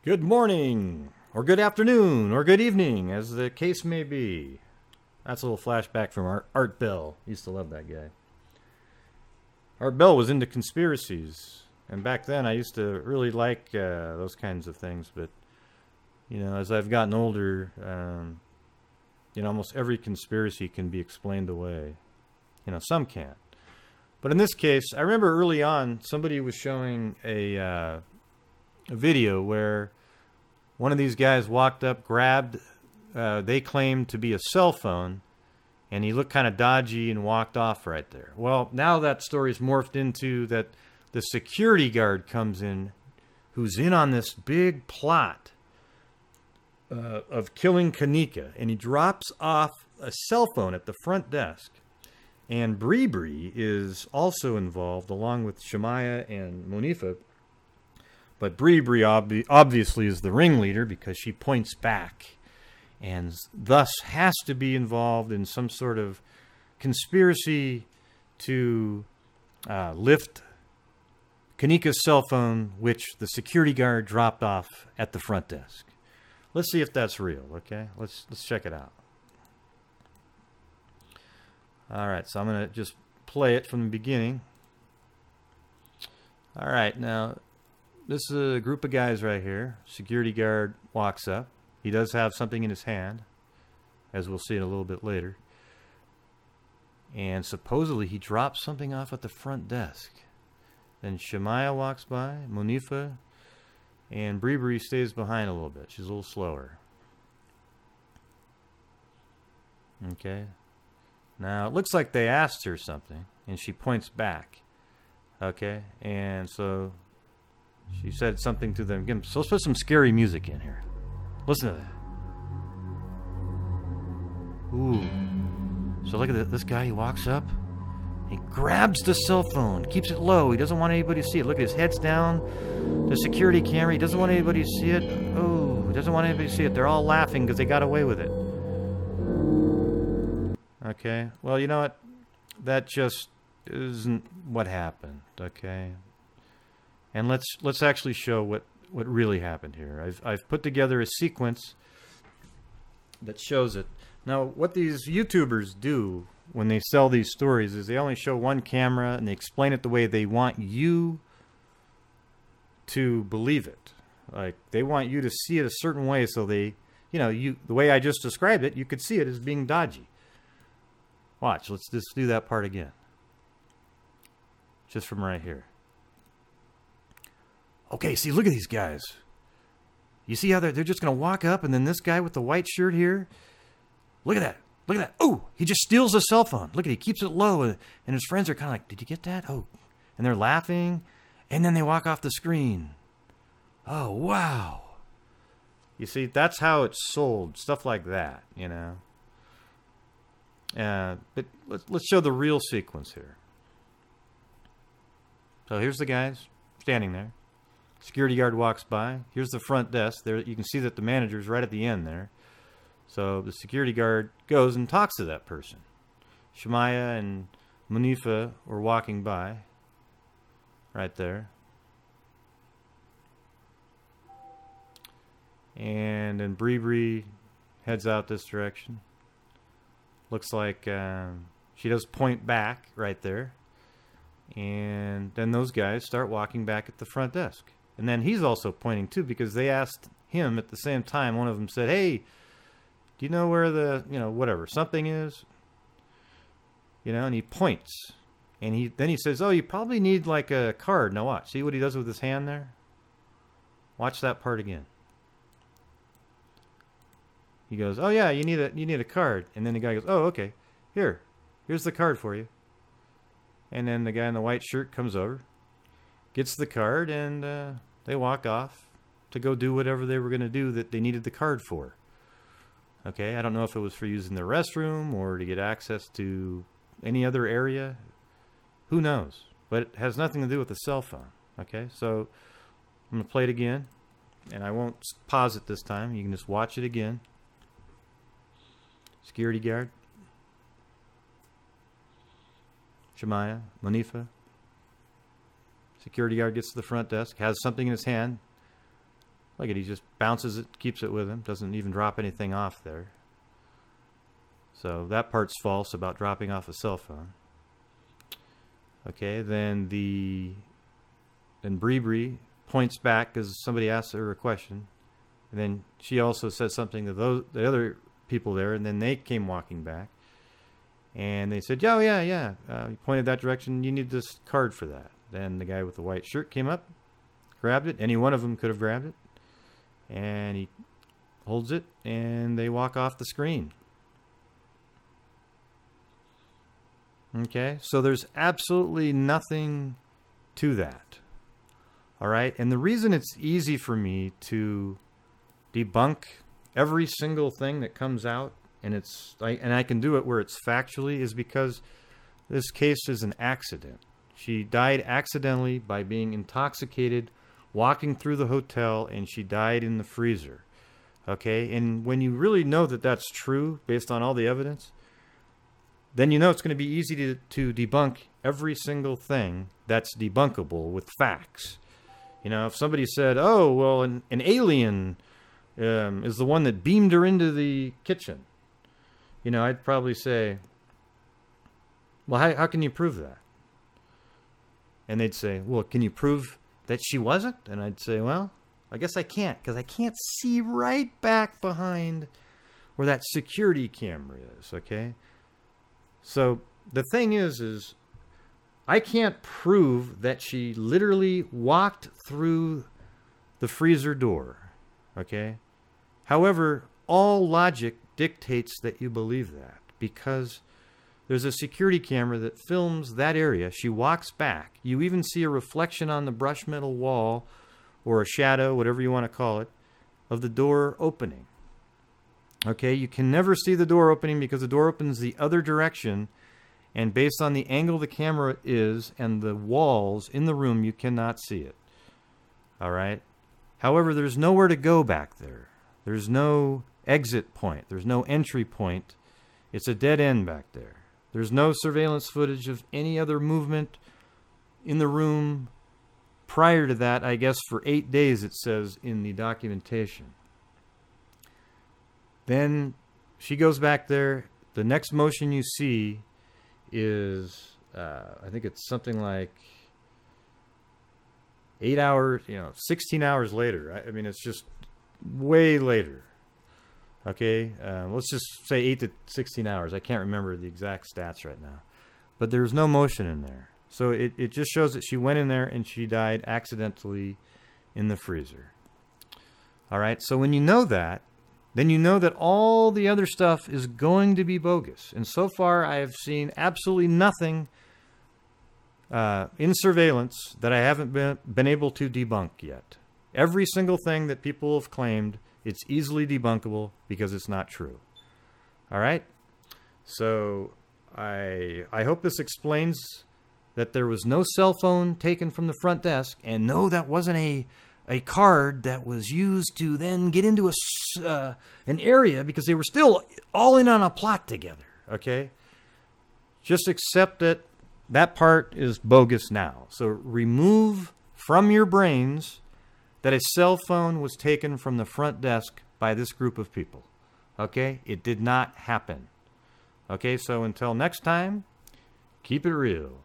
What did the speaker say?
Good morning, or good afternoon, or good evening, as the case may be. That's a little flashback from Art Bell. Used to love that guy. Art Bell was into conspiracies, and back then I used to really like those kinds of things. But as I've gotten older, almost every conspiracy can be explained away. Some can't. But in this case, I remember early on somebody was showing a video where one of these guys walked up, grabbed, they claimed to be a cell phone, and he looked kind of dodgy and walked off right there. Well, now that story's morphed into that the security guard comes in, who's in on this big plot of killing Kenneka, and he drops off a cell phone at the front desk. And Bree is also involved, along with Shemaya and Monifa. But Bree obviously is the ringleader because she points back and thus has to be involved in some sort of conspiracy to lift Kenneka's cell phone, which the security guard dropped off at the front desk. Let's see if that's real, okay? Let's check it out. All right, so I'm going to just play it from the beginning. All right, now this is a group of guys right here. Security guard walks up. He does have something in his hand, as we'll see in a little bit later. And supposedly he drops something off at the front desk. Then Shemaya walks by, Monifa, and Bree stays behind a little bit. She's a little slower. Okay. Now, it looks like they asked her something, and she points back. Okay, and so she said something to them. So let's put some scary music in here. Listen to that. Ooh. So look at this guy. He walks up. He grabs the cell phone, keeps it low. He doesn't want anybody to see it. Look at his head's down. The security camera. He doesn't want anybody to see it. Oh, he doesn't want anybody to see it. They're all laughing because they got away with it. Okay. Well, you know what? That just isn't what happened. Okay. And let's actually show what really happened here. I've put together a sequence that shows it. Now, what these YouTubers do when they sell these stories is they only show one camera and they explain it the way they want you to believe it. Like, they want you to see it a certain way, so they, the way I just described it, you could see it as being dodgy. Watch, let's just do that part again. Just from right here. Okay, see, look at these guys. You see how they're just going to walk up, and then this guy with the white shirt here, look at that. Look at that. Oh, he just steals a cell phone. Look at it. He keeps it low, and his friends are kind of like, did you get that? Oh, and they're laughing, and then they walk off the screen. Oh, wow. You see, that's how it's sold, stuff like that, But let's show the real sequence here. So here's the guys standing there. Security guard walks by. Here's the front desk. There, you can see that the manager's right at the end there. So the security guard goes and talks to that person. Shemaya and Monifa were walking by. Right there. And then Bree heads out this direction. Looks like she does point back right there. And then those guys start walking back at the front desk. And then he's also pointing too, because they asked him at the same time. One of them said, hey, do you know where the, whatever, something is? And he points. And then he says, oh, you probably need like a card. Now watch. See what he does with his hand there? Watch that part again. He goes, oh yeah, you need a card. And then the guy goes, oh, okay. Here's the card for you. And then the guy in the white shirt comes over, gets the card, and they walk off to go do whatever they were going to do that they needed the card for. Okay, I don't know if it was for using the restroom or to get access to any other area. Who knows? But it has nothing to do with the cell phone. Okay, so I'm going to play it again, and I won't pause it this time. You can just watch it again. Security guard. Shemaya, Monifa. Security guard gets to the front desk, has something in his hand. Look at, he just bounces it, keeps it with him, doesn't even drop anything off there. So that part's false about dropping off a cell phone. Okay, then Bree points back because somebody asked her a question, and then she also says something to the other people there, and then they came walking back, and they said, "Oh yeah, you pointed that direction. You need this card for that." Then the guy with the white shirt came up, grabbed it. Any one of them could have grabbed it, and he holds it, and they walk off the screen. Okay, so there's absolutely nothing to that. All right, and the reason it's easy for me to debunk every single thing that comes out, and I can do it where it's factually, is because this case is an accident. She died accidentally by being intoxicated, walking through the hotel, and she died in the freezer. Okay, and when you really know that that's true, based on all the evidence, then you know it's going to be easy to debunk every single thing that's debunkable with facts. You know, if somebody said, "Oh, well, an alien is the one that beamed her into the kitchen," you know, I'd probably say, "Well, how can you prove that?" And they'd say, "Well, can you prove that she wasn't?" And I'd say, "Well, I guess I can't, because I can't see right back behind where that security camera is," okay? So the thing is I can't prove that she literally walked through the freezer door, okay? However, all logic dictates that you believe that, because there's a security camera that films that area. She walks back. You even see a reflection on the brush metal wall, or a shadow, whatever you want to call it, of the door opening. Okay, you can never see the door opening because the door opens the other direction, and based on the angle the camera is and the walls in the room, you cannot see it. All right? However, there's nowhere to go back there. There's no exit point. There's no entry point. It's a dead end back there. There's no surveillance footage of any other movement in the room prior to that, I guess, for 8 days, it says in the documentation. Then she goes back there. The next motion you see is, I think it's something like 8 hours, 16 hours later. I mean, it's just way later. Okay, let's just say 8 to 16 hours. I can't remember the exact stats right now. But there's no motion in there. So it just shows that she went in there and she died accidentally in the freezer. All right, so when you know that, then you know that all the other stuff is going to be bogus. And so far, I have seen absolutely nothing in surveillance that I haven't been able to debunk yet. Every single thing that people have claimed, it's easily debunkable because it's not true. All right? So I hope this explains that there was no cell phone taken from the front desk, and no, that wasn't a card that was used to then get into an area, because they were still all in on a plot together, okay? Just accept that that part is bogus now. So remove from your brains that a cell phone was taken from the front desk by this group of people, okay? It did not happen. Okay, so until next time, keep it real.